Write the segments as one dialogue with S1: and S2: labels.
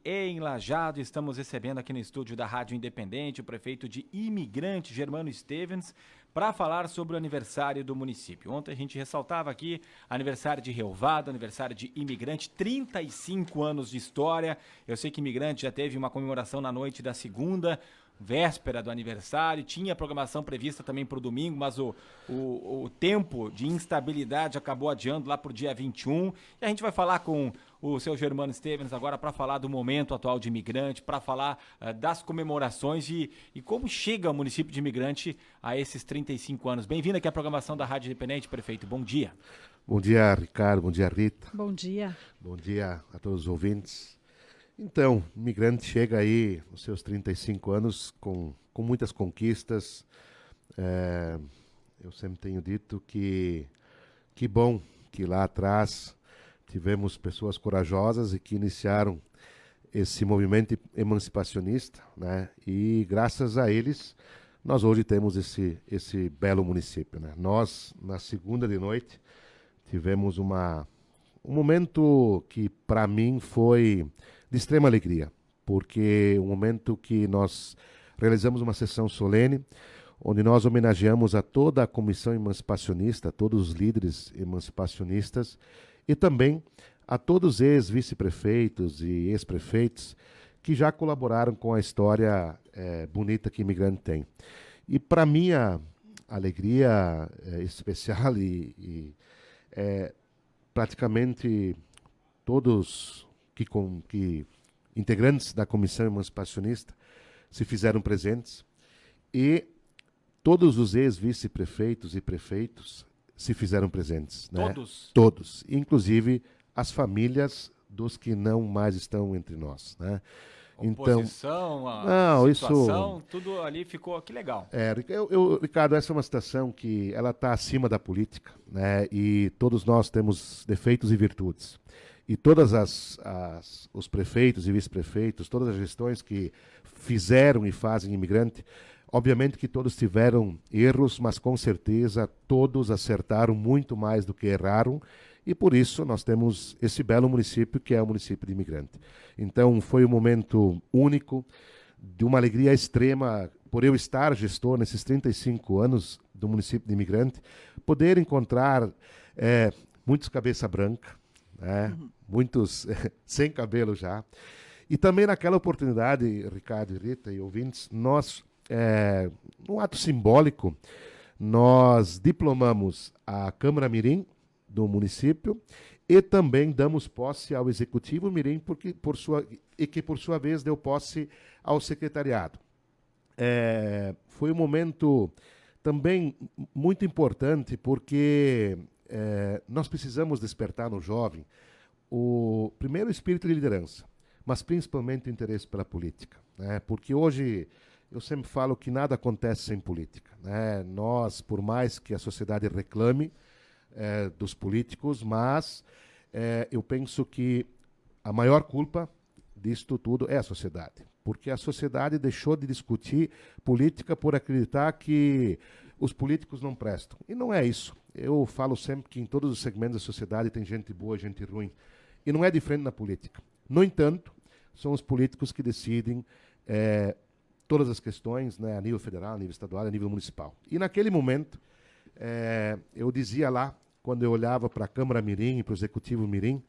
S1: em Lajeado. Estamos recebendo aqui no estúdio da Rádio Independente o prefeito de Imigrante, Germano Stevens, para falar sobre o aniversário do município. Ontem a gente ressaltava aqui aniversário de Relvado, aniversário de Imigrante, 35 anos de história. Eu sei que Imigrante já teve uma comemoração na noite da segunda, véspera do aniversário, tinha programação prevista também para o domingo, mas o tempo de instabilidade acabou adiando lá para o dia 21, e a gente vai falar com o seu Germano Stevens agora para falar do momento atual de Imigrante, para falar das comemorações e como chega o município de Imigrante a esses 35 anos. Bem-vindo aqui à programação da Rádio Independente, prefeito, bom dia.
S2: Bom dia, Ricardo, bom dia, Rita.
S3: Bom dia.
S2: Bom dia a todos os ouvintes. Então, o Imigrante chega aí nos seus 35 anos com muitas conquistas. Eu sempre tenho dito que bom que lá atrás tivemos pessoas corajosas e que iniciaram esse movimento emancipacionista, né? E graças a eles, nós hoje temos esse belo município, né? Nós, na segunda de noite, tivemos um momento que, para mim, foi de extrema alegria, porque um momento que nós realizamos uma sessão solene, onde nós homenageamos a toda a comissão emancipacionista, a todos os líderes emancipacionistas e também a todos os ex-vice-prefeitos e ex-prefeitos que já colaboraram com a história bonita que Imigrante tem. E para mim a alegria especial e praticamente todos que integrantes da comissão emancipacionista se fizeram presentes e todos os ex-vice-prefeitos e prefeitos se fizeram presentes.
S1: Todos?
S2: Né? Todos, inclusive as famílias dos que não mais estão entre nós. Né?
S1: Oposição,
S2: então,
S1: situação, tudo ali ficou, que legal.
S2: Ricardo, essa é uma situação que ela está acima da política, né? E todos nós temos defeitos e virtudes. E todas os prefeitos e vice-prefeitos, todas as gestões que fizeram e fazem Imigrante, obviamente que todos tiveram erros, mas com certeza todos acertaram muito mais do que erraram, e por isso nós temos esse belo município que é o município de Imigrante. Então foi um momento único, de uma alegria extrema, por eu estar gestor nesses 35 anos do município de Imigrante, poder encontrar muitos cabeça branca, né? Muitos sem cabelo já. E também naquela oportunidade, Ricardo e Rita e ouvintes, nós, num ato simbólico, nós diplomamos a Câmara Mirim do município e também damos posse ao Executivo Mirim, que por sua vez deu posse ao secretariado. Foi um momento também muito importante porque nós precisamos despertar no jovem o primeiro espírito de liderança, mas principalmente o interesse pela política, né? Porque hoje eu sempre falo que nada acontece sem política, né? Nós, por mais que a sociedade reclame dos políticos, mas eu penso que a maior culpa disto tudo é a sociedade, porque a sociedade deixou de discutir política por acreditar que os políticos não prestam. E não é isso. Eu falo sempre que em todos os segmentos da sociedade tem gente boa e gente ruim. E não é diferente na política. No entanto, são os políticos que decidem todas as questões, né, a nível federal, a nível estadual, a nível municipal. E naquele momento, eu dizia lá, quando eu olhava para a Câmara Mirim e para o Executivo Mirim,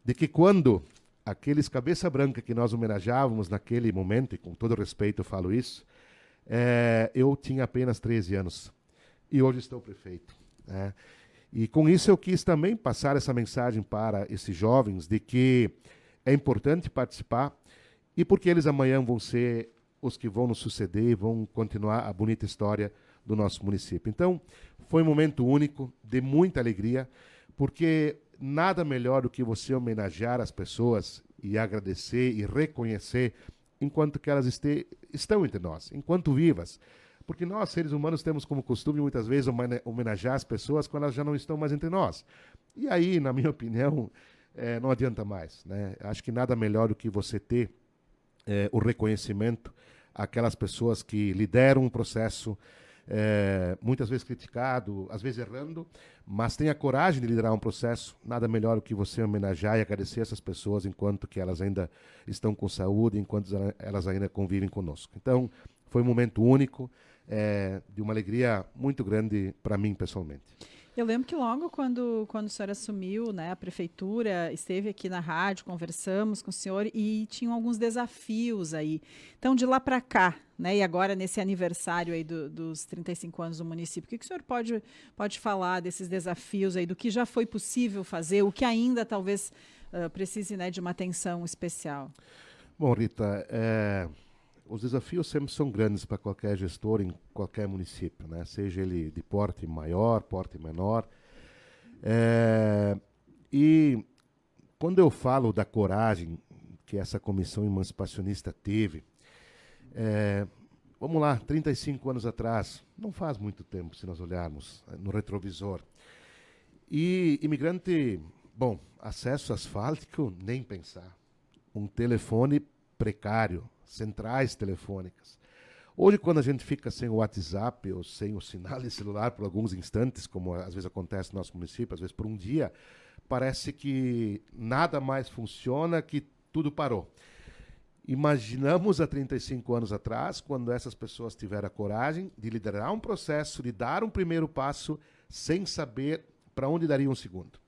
S2: de que quando aqueles cabeça branca que nós homenageávamos naquele momento, e com todo respeito eu falo isso, eu tinha apenas 13 anos. E hoje estou prefeito. Né? E com isso eu quis também passar essa mensagem para esses jovens de que é importante participar e porque eles amanhã vão ser os que vão nos suceder e vão continuar a bonita história do nosso município. Então, foi um momento único, de muita alegria, porque nada melhor do que você homenagear as pessoas e agradecer e reconhecer enquanto que elas estão entre nós, enquanto vivas. Porque nós, seres humanos, temos como costume, muitas vezes, homenagear as pessoas quando elas já não estão mais entre nós. E aí, na minha opinião, não adianta mais. Né? Acho que nada melhor do que você ter o reconhecimento àquelas pessoas que lideram um processo, muitas vezes criticado, às vezes errando, mas tem a coragem de liderar um processo. Nada melhor do que você homenagear e agradecer essas pessoas enquanto que elas ainda estão com saúde, enquanto elas ainda convivem conosco. Então, foi um momento único, de uma alegria muito grande para mim pessoalmente.
S3: Eu lembro que logo quando o senhor assumiu, né, a prefeitura, esteve aqui na rádio, conversamos com o senhor e tinham alguns desafios aí. Então, de lá para cá, né, e agora nesse aniversário aí dos 35 anos do município, o que o senhor pode falar desses desafios aí, do que já foi possível fazer, o que ainda talvez precise, né, de uma atenção especial?
S2: Bom, Rita, os desafios sempre são grandes para qualquer gestor em qualquer município, né? Seja ele de porte maior, porte menor. E quando eu falo da coragem que essa comissão emancipacionista teve, vamos lá, 35 anos atrás, não faz muito tempo se nós olharmos no retrovisor. E imigrante, bom, acesso asfáltico, nem pensar. Um telefone precário, centrais telefônicas. Hoje, quando a gente fica sem o WhatsApp ou sem o sinal de celular por alguns instantes, como às vezes acontece no nosso município, às vezes por um dia, parece que nada mais funciona, que tudo parou. Imaginamos há 35 anos atrás, quando essas pessoas tiveram a coragem de liderar um processo, de dar um primeiro passo, sem saber para onde daria um segundo.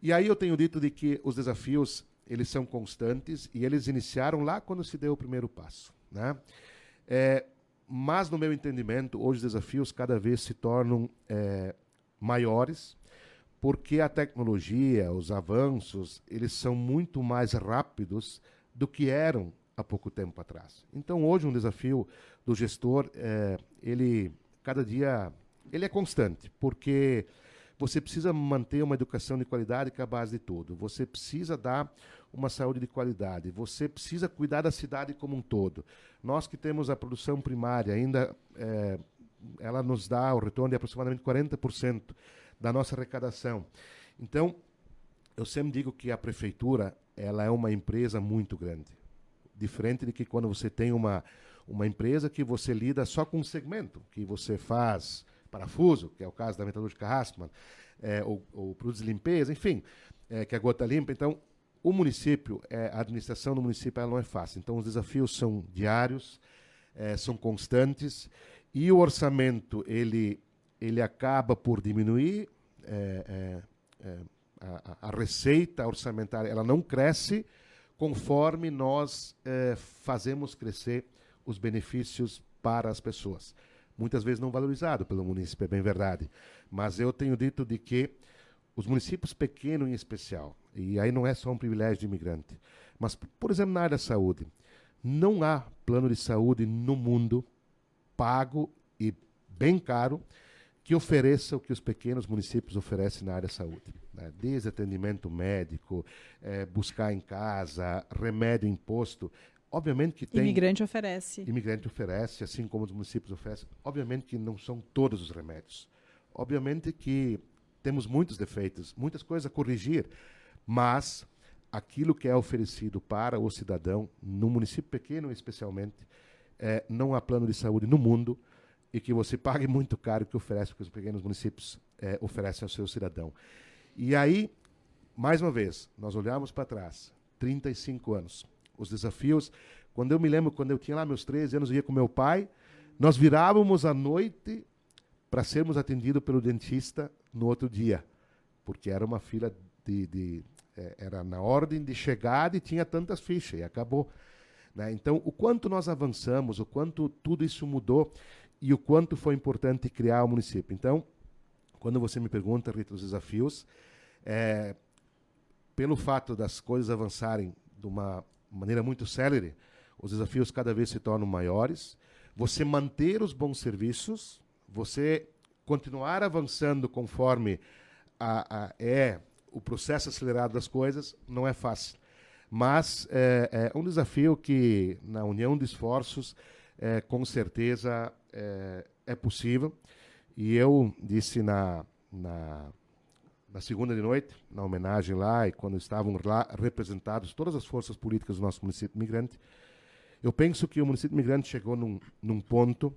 S2: E aí eu tenho dito de que os desafios eles são constantes e eles iniciaram lá quando se deu o primeiro passo, né? Mas, no meu entendimento, hoje os desafios cada vez se tornam maiores, porque a tecnologia, os avanços, eles são muito mais rápidos do que eram há pouco tempo atrás. Então, hoje, um desafio do gestor, cada dia, ele é constante, porque você precisa manter uma educação de qualidade que é a base de tudo. Você precisa dar uma saúde de qualidade. Você precisa cuidar da cidade como um todo. Nós que temos a produção primária, ainda ela nos dá o retorno de aproximadamente 40% da nossa arrecadação. Então, eu sempre digo que a prefeitura ela é uma empresa muito grande. Diferente de que quando você tem uma empresa que você lida só com um segmento, que você faz parafuso, que é o caso da metalúrgica Hassmann, ou produtos de limpeza, enfim, que é a Gota Limpa. Então, o município, a administração do município ela não é fácil. Então, os desafios são diários, são constantes, e o orçamento ele acaba por diminuir, a receita orçamentária ela não cresce conforme nós fazemos crescer os benefícios para as pessoas. Muitas vezes não valorizado pelo município, é bem verdade. Mas eu tenho dito de que os municípios pequenos em especial, e aí não é só um privilégio de imigrante, mas, por exemplo, na área da saúde, não há plano de saúde no mundo pago e bem caro que ofereça o que os pequenos municípios oferecem na área da saúde, né? Desde atendimento médico, buscar em casa, remédio imposto. Obviamente que tem...
S3: Imigrante oferece.
S2: Imigrante oferece, assim como os municípios oferecem. Obviamente que não são todos os remédios. Obviamente que temos muitos defeitos, muitas coisas a corrigir, mas aquilo que é oferecido para o cidadão, no município pequeno especialmente, não há plano de saúde no mundo e que você pague muito caro o que oferece, porque os pequenos municípios oferecem ao seu cidadão. E aí, mais uma vez, nós olhamos para trás, 35 anos, os desafios. Quando eu me lembro, quando eu tinha lá meus 13 anos, eu ia com meu pai, nós virávamos à noite para sermos atendidos pelo dentista no outro dia, porque era uma fila era na ordem de chegada e tinha tantas fichas, e acabou, né? Então, o quanto nós avançamos, o quanto tudo isso mudou e o quanto foi importante criar o município. Então, quando você me pergunta, Rita, os desafios, pelo fato das coisas avançarem de uma maneira muito célere, os desafios cada vez se tornam maiores. Você manter os bons serviços, você continuar avançando conforme o processo acelerado das coisas, não é fácil. Mas é um desafio que, na união de esforços, com certeza é possível. E eu disse na segunda de noite, na homenagem lá, e quando estavam lá representados todas as forças políticas do nosso município imigrante, eu penso que o município imigrante chegou num ponto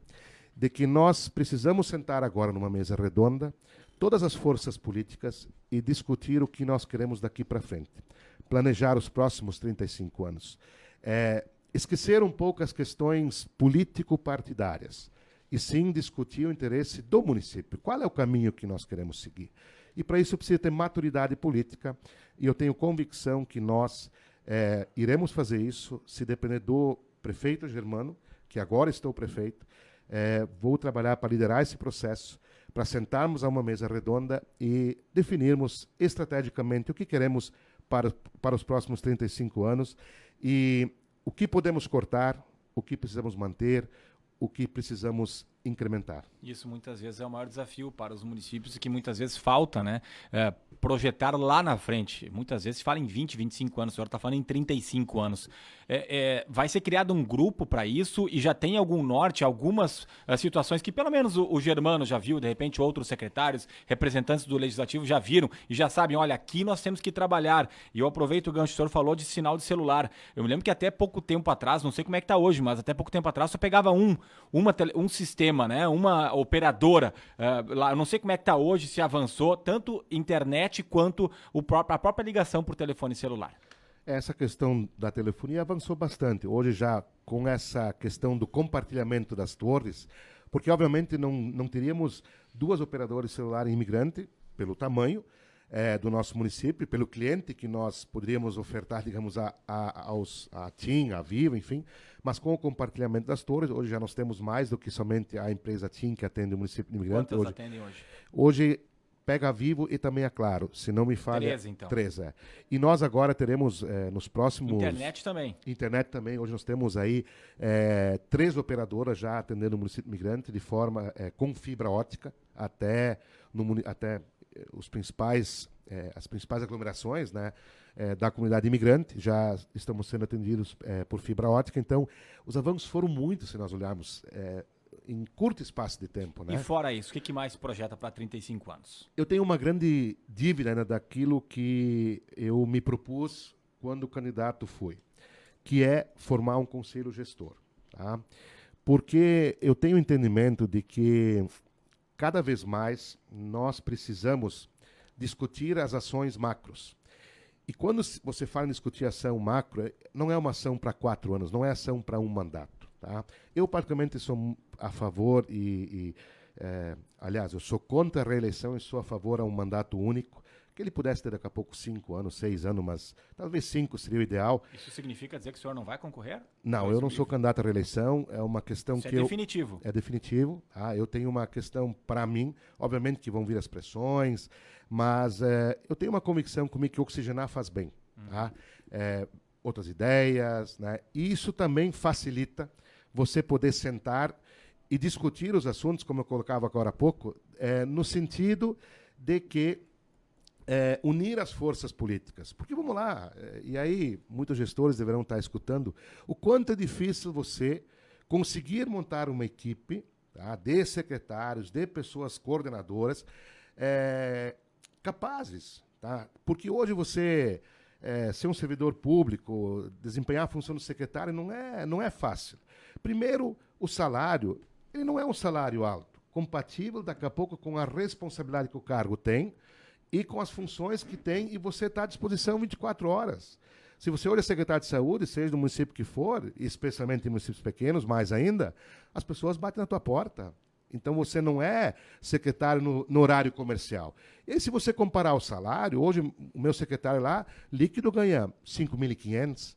S2: de que nós precisamos sentar agora numa mesa redonda, todas as forças políticas, e discutir o que nós queremos daqui para frente. Planejar os próximos 35 anos. Esquecer um pouco as questões político-partidárias e sim discutir o interesse do município. Qual é o caminho que nós queremos seguir? E para isso precisa ter maturidade política, e eu tenho convicção que nós iremos fazer isso se depender do prefeito Germano, que agora estou prefeito. Vou trabalhar para liderar esse processo, para sentarmos a uma mesa redonda e definirmos estrategicamente o que queremos para os próximos 35 anos e o que podemos cortar, o que precisamos manter, o que precisamos incrementar.
S1: Isso muitas vezes é o maior desafio para os municípios e que muitas vezes falta, né? Projetar lá na frente. Muitas vezes se fala em 20, 25 anos, o senhor está falando em 35 anos. Vai ser criado um grupo para isso e já tem algum norte, algumas situações que pelo menos o Germano já viu, de repente outros secretários, representantes do Legislativo já viram e já sabem, olha, aqui nós temos que trabalhar. E eu aproveito o gancho, o senhor falou de sinal de celular. Eu me lembro que até pouco tempo atrás, não sei como é que está hoje, mas até pouco tempo atrás só pegava um sistema, né? Uma operadora, lá, eu não sei como é que está hoje, se avançou, tanto internet quanto a própria ligação por telefone celular.
S2: Essa questão da telefonia avançou bastante. Hoje já com essa questão do compartilhamento das torres, porque obviamente não teríamos duas operadoras de celular imigrante, pelo tamanho do nosso município, pelo cliente que nós poderíamos ofertar, digamos, a TIM, a Vivo, enfim, mas com o compartilhamento das torres, hoje já nós temos mais do que somente a empresa TIM que atende o município de imigrante.
S1: Quantas atendem hoje?
S2: Hoje pega a Vivo e também a Claro, se não me falha.
S1: 13, então.
S2: 13, E nós agora teremos nos próximos...
S1: Internet também.
S2: Internet também. Hoje nós temos aí 3 operadoras já atendendo o município imigrante de forma com fibra ótica até as principais aglomerações, né, da comunidade imigrante, já estamos sendo atendidos por fibra ótica. Então, os avanços foram muitos, se nós olharmos em curto espaço de tempo. Né?
S1: E fora isso, o que mais se projeta para 35 anos?
S2: Eu tenho uma grande dívida, né, daquilo que eu me propus quando candidato fui, que é formar um conselho gestor. Tá? Porque eu tenho entendimento de que cada vez mais nós precisamos discutir as ações macros. E quando você fala em discutir ação macro, não é uma ação para 4 anos, não é ação para um mandato. Tá? Eu, particularmente, sou a favor aliás, eu sou contra a reeleição e sou a favor a um mandato único, que ele pudesse ter daqui a pouco 5 anos, 6 anos, mas talvez 5 seria o ideal.
S1: Isso significa dizer que o senhor não vai concorrer?
S2: Não, eu não sou candidato à reeleição, é uma questão
S1: Isso
S2: que
S1: é definitivo.
S2: É definitivo. Eu tenho uma questão para mim, obviamente que vão vir as pressões, mas eu tenho uma convicção comigo que oxigenar faz bem. Tá? Outras ideias, né? E isso também facilita você poder sentar e discutir os assuntos, como eu colocava agora há pouco, no sentido de que unir as forças políticas. Porque, vamos lá, e aí muitos gestores deverão estar escutando, o quanto é difícil você conseguir montar uma equipe, tá, de secretários, de pessoas coordenadoras capazes. Tá? Porque hoje você ser um servidor público, desempenhar a função de secretário não é fácil. Primeiro, o salário, ele não é um salário alto, compatível daqui a pouco com a responsabilidade que o cargo tem e com as funções que tem, e você está à disposição 24 horas. Se você olha secretário de saúde, seja do município que for, especialmente em municípios pequenos, mais ainda, as pessoas batem na tua porta. Então você não é secretário no horário comercial. E se você comparar o salário, hoje o meu secretário lá, líquido ganha 5.500.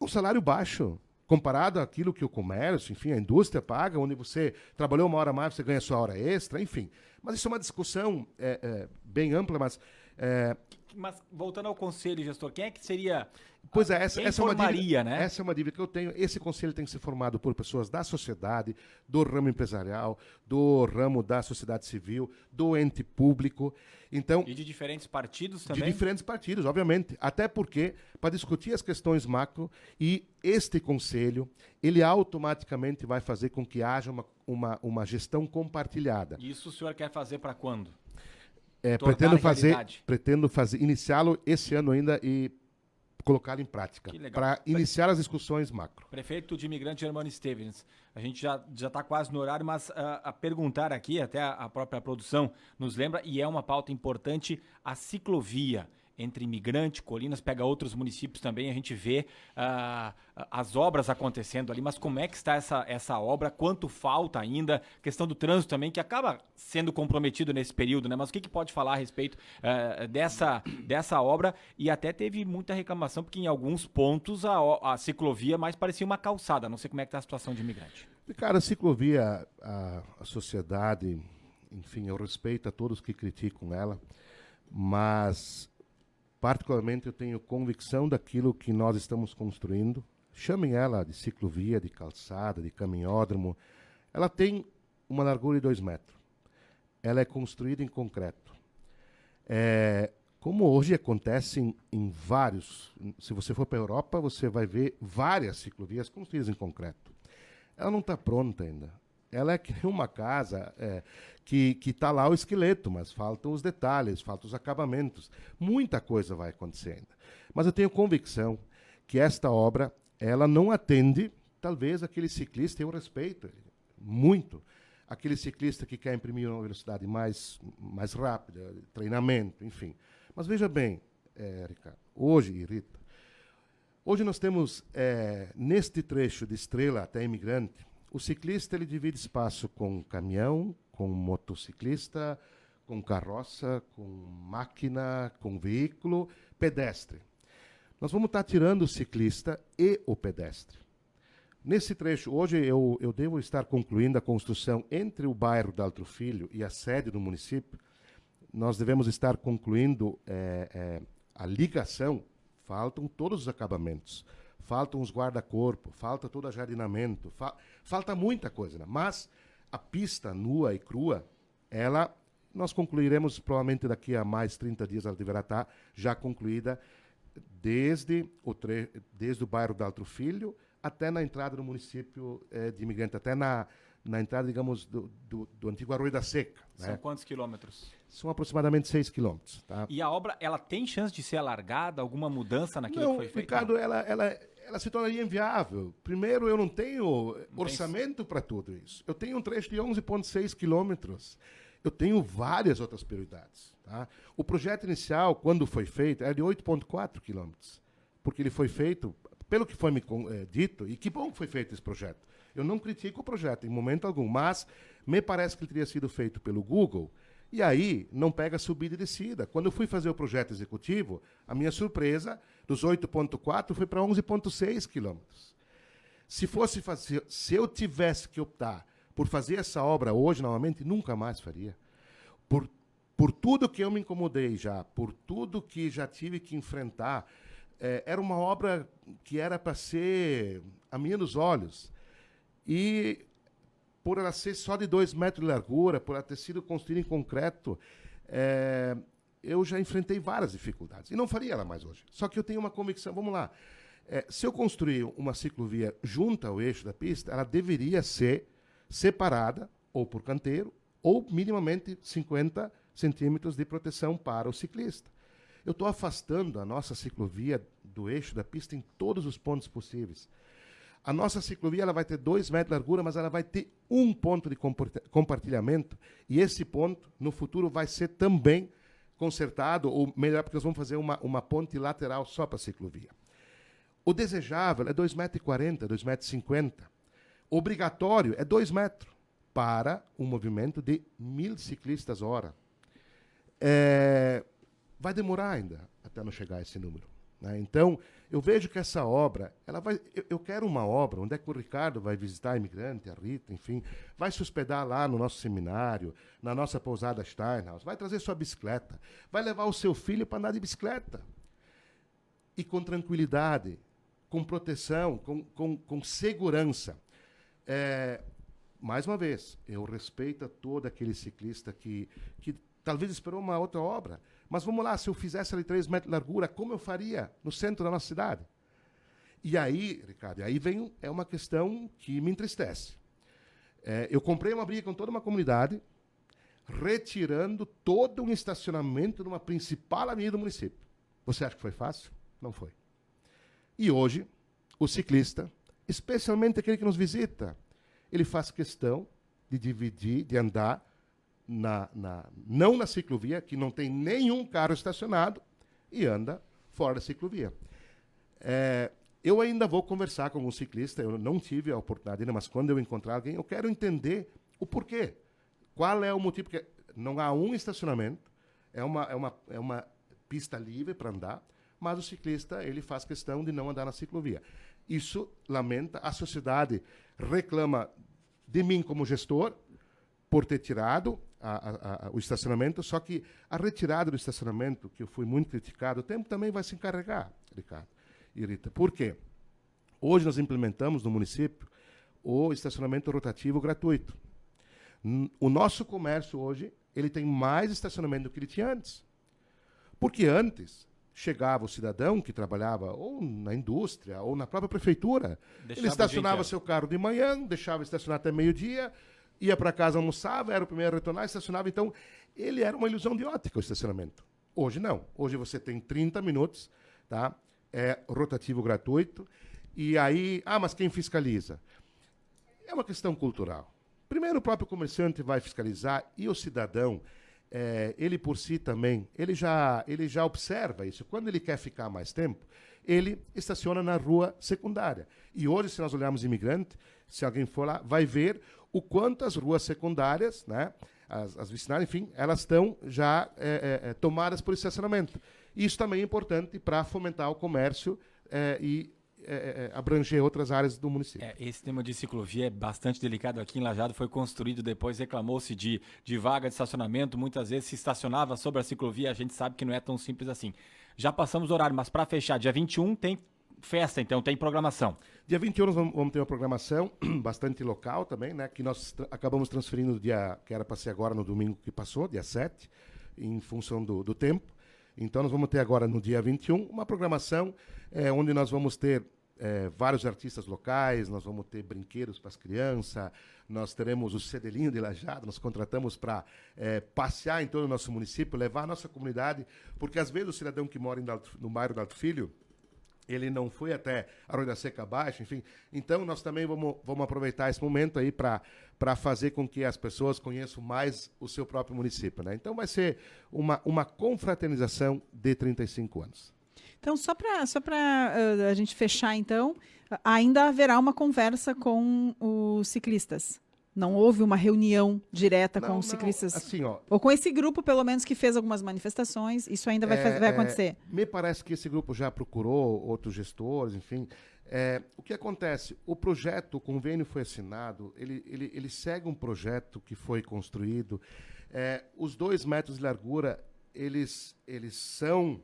S2: Um salário baixo, comparado àquilo que o comércio, enfim, a indústria paga, onde você trabalhou uma hora a mais, você ganha sua hora extra, enfim. Mas isso é uma discussão bem ampla, mas...
S1: Mas, voltando ao conselho gestor, quem é que seria...
S2: Pois é, essa é uma dívida,
S1: né?
S2: Essa é uma dívida que eu tenho. Esse conselho tem que ser formado por pessoas da sociedade, do ramo empresarial, do ramo da sociedade civil, do ente público. Então,
S1: e de diferentes partidos também?
S2: De diferentes partidos, obviamente. Até porque, para discutir as questões macro, e este conselho, ele automaticamente vai fazer com que haja uma gestão compartilhada.
S1: Isso o senhor quer fazer para quando?
S2: Pretendo fazer, iniciá-lo esse ano ainda e colocá-la em prática, para iniciar as discussões macro.
S1: Prefeito de Imigrante Germano Stevens, a gente já está quase no horário, mas a perguntar aqui, até a própria produção nos lembra, e é uma pauta importante, a ciclovia entre Imigrante, Colinas, pega outros municípios também, a gente vê as obras acontecendo ali, mas como é que está essa obra, quanto falta ainda, questão do trânsito também, que acaba sendo comprometido nesse período, né? Mas o que pode falar a respeito dessa obra? E até teve muita reclamação, porque em alguns pontos a ciclovia mais parecia uma calçada, não sei como é que está a situação de Imigrante.
S2: Cara, a ciclovia, a sociedade, enfim, eu respeito a todos que criticam ela, mas particularmente eu tenho convicção daquilo que nós estamos construindo. Chamem ela de ciclovia, de calçada, de caminhódromo. Ela tem uma largura de 2 metros. Ela é construída em concreto. Como hoje acontece em vários... Se você for para a Europa, você vai ver várias ciclovias construídas em concreto. Ela não está pronta ainda. Ela é que nem uma casa que está lá o esqueleto, mas faltam os detalhes, faltam os acabamentos. Muita coisa vai acontecer ainda. Mas eu tenho convicção que esta obra, ela não atende, talvez, aquele ciclista, eu respeito muito, aquele ciclista que quer imprimir uma velocidade mais rápida, treinamento, enfim. Mas veja bem, Ricardo, hoje, e Rita, hoje nós temos, neste trecho de Estrela até Imigrante, o ciclista ele divide espaço com caminhão, com motociclista, com carroça, com máquina, com veículo, pedestre. Nós vamos estar tirando o ciclista e o pedestre. Nesse trecho, hoje eu devo estar concluindo a construção entre o bairro de Altro Filho e a sede do município. Nós devemos estar concluindo a ligação. Faltam todos os acabamentos. Faltam os guarda-corpo, falta todo o jardinamento, falta muita coisa, né? Mas a pista nua e crua, nós concluiremos provavelmente daqui a mais 30 dias, ela deverá estar já concluída desde o bairro de Altro Filho até na entrada do município de Imigrante, até na entrada, digamos, do antigo Arroio da Seca.
S1: São quantos quilômetros?
S2: São aproximadamente 6 quilômetros. Tá?
S1: E a obra, ela tem chance de ser alargada? Alguma mudança naquilo que foi feito?
S2: Ricardo, ela se tornaria inviável. Primeiro, eu não tenho orçamento para tudo isso. Eu tenho um trecho de 11,6 quilômetros. Eu tenho várias outras prioridades. Tá? O projeto inicial, quando foi feito, era de 8,4 quilômetros. Porque ele foi feito, pelo que foi me dito, e que bom que foi feito esse projeto. Eu não critico o projeto em momento algum, mas me parece que ele teria sido feito pelo Google, e aí não pega subida e descida. Quando eu fui fazer o projeto executivo, a minha surpresa, dos 8,4 foi para 11,6 quilômetros. Se eu tivesse que optar por fazer essa obra hoje, novamente, nunca mais faria. Por tudo que eu me incomodei já, por tudo que já tive que enfrentar, era uma obra que era para ser a minha nos olhos. E por ela ser só de 2 metros de largura, por ela ter sido construída em concreto, eu já enfrentei várias dificuldades. E não faria ela mais hoje. Só que eu tenho uma convicção, vamos lá, se eu construir uma ciclovia junto ao eixo da pista, ela deveria ser separada, ou por canteiro, ou minimamente 50 centímetros de proteção para o ciclista. Eu estou afastando a nossa ciclovia do eixo da pista em todos os pontos possíveis. A nossa ciclovia ela vai ter 2 metros de largura, mas ela vai ter um ponto de compartilhamento, e esse ponto, no futuro, vai ser também consertado, ou melhor, porque nós vamos fazer uma ponte lateral só para a ciclovia. O desejável é 2,40 m, 2,50 m. Obrigatório é 2 metros para um movimento de 1.000 ciclistas hora. Vai demorar ainda até não chegar a esse número. Né? Então, eu vejo que essa obra, eu quero uma obra onde é que o Ricardo vai visitar a Imigrante, a Rita, enfim, vai se hospedar lá no nosso seminário, na nossa pousada Steinhaus, vai trazer sua bicicleta, vai levar o seu filho para andar de bicicleta. E com tranquilidade, com proteção, com segurança. Mais uma vez, eu respeito a todo aquele ciclista que talvez esperou uma outra obra. Mas vamos lá, se eu fizesse ali 3 metros de largura, como eu faria no centro da nossa cidade? E aí, Ricardo, aí vem uma questão que me entristece. Eu comprei uma briga com toda uma comunidade, retirando todo um estacionamento de uma principal avenida do município. Você acha que foi fácil? Não foi. E hoje, o ciclista, especialmente aquele que nos visita, ele faz questão de dividir, de andar não na ciclovia, que não tem nenhum carro estacionado, e anda fora da ciclovia. Eu ainda vou conversar com um ciclista, eu não tive a oportunidade ainda, mas quando eu encontrar alguém, eu quero entender o porquê. Qual é o motivo? Porque não há um estacionamento, é uma pista livre para andar, mas o ciclista ele faz questão de não andar na ciclovia. Isso lamenta, a sociedade reclama de mim como gestor por ter tirado o estacionamento, só que a retirada do estacionamento, que eu fui muito criticado, o tempo também vai se encarregar, Ricardo e Rita. Por quê? Hoje nós implementamos no município o estacionamento rotativo gratuito. O nosso comércio hoje, ele tem mais estacionamento do que ele tinha antes. Porque antes chegava o cidadão que trabalhava ou na indústria ou na própria prefeitura, ele estacionava seu carro de manhã, deixava estacionar até meio-dia, ia para casa, almoçava, era o primeiro a retornar, estacionava. Então, ele era uma ilusão de ótica, o estacionamento. Hoje não. Hoje você tem 30 minutos, tá? É rotativo gratuito. E aí, mas quem fiscaliza? É uma questão cultural. Primeiro, o próprio comerciante vai fiscalizar e o cidadão, ele por si também, ele já observa isso. Quando ele quer ficar mais tempo, ele estaciona na rua secundária. E hoje, se nós olharmos imigrante, se alguém for lá, vai ver o quanto as ruas secundárias, né, as vicinais, enfim, elas estão já tomadas por estacionamento. Isso também é importante para fomentar o comércio e abranger outras áreas do município.
S1: Esse tema de ciclovia é bastante delicado aqui em Lajeado, foi construído depois, reclamou-se de vaga de estacionamento, muitas vezes se estacionava sobre a ciclovia, a gente sabe que não é tão simples assim. Já passamos o horário, mas para fechar, dia 21 tem festa, então tem programação.
S2: Dia 21 nós vamos ter uma programação bastante local também, né, que nós acabamos transferindo do dia que era para ser agora no domingo que passou, dia 7, em função do tempo. Então nós vamos ter agora no dia 21 uma programação onde nós vamos ter vários artistas locais, nós vamos ter brinquedos para as crianças, nós teremos o Cedelinho de Lajeado, nós contratamos para passear em todo o nosso município, levar a nossa comunidade, porque às vezes o cidadão que mora no bairro do Alto Filho, ele não foi até a Arroio da Seca Baixa, enfim. Então, nós também vamos aproveitar esse momento aí para fazer com que as pessoas conheçam mais o seu próprio município, né? Então, vai ser uma confraternização de 35 anos.
S3: Então, só para a gente fechar, então, ainda haverá uma conversa com os ciclistas? Não houve uma reunião direta com os ciclistas?
S2: Assim,
S3: ou com esse grupo, pelo menos, que fez algumas manifestações, isso ainda vai acontecer?
S2: Me parece que esse grupo já procurou outros gestores, enfim. O que acontece? O projeto, o convênio foi assinado, ele segue um projeto que foi construído. Os 2 metros de largura, eles são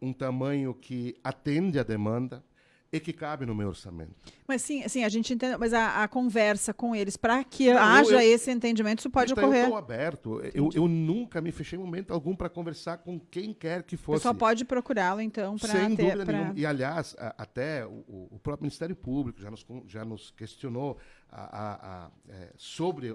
S2: um tamanho que atende à demanda e que cabe no meu orçamento.
S3: Mas sim, a gente entende, mas a conversa com eles, para que haja esse entendimento, isso pode ocorrer.
S2: Eu estou aberto, eu nunca me fechei em momento algum para conversar com quem quer que fosse.
S3: O pessoal pode procurá-lo, então, para ter...
S2: Sem dúvida nenhuma. E, aliás, até o próprio Ministério Público já nos questionou sobre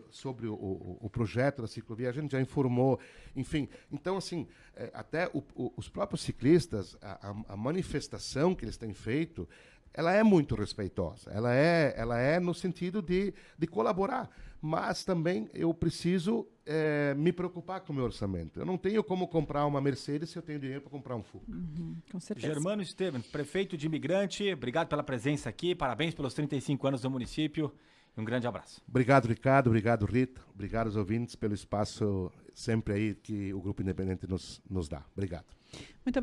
S2: o projeto da ciclovia, a gente já informou, enfim. Então, assim, até os próprios ciclistas, a manifestação que eles têm feito, ela é muito respeitosa, ela é no sentido de colaborar, mas também eu preciso me preocupar com o meu orçamento. Eu não tenho como comprar uma Mercedes se eu tenho dinheiro para comprar um Fusca.
S3: Com certeza.
S1: Germano Estevens, prefeito de Imigrante, obrigado pela presença aqui, parabéns pelos 35 anos do município e um grande abraço.
S2: Obrigado, Ricardo, obrigado, Rita, obrigado aos ouvintes pelo espaço sempre aí que o Grupo Independente nos dá. Obrigado.
S3: Muito obrigado.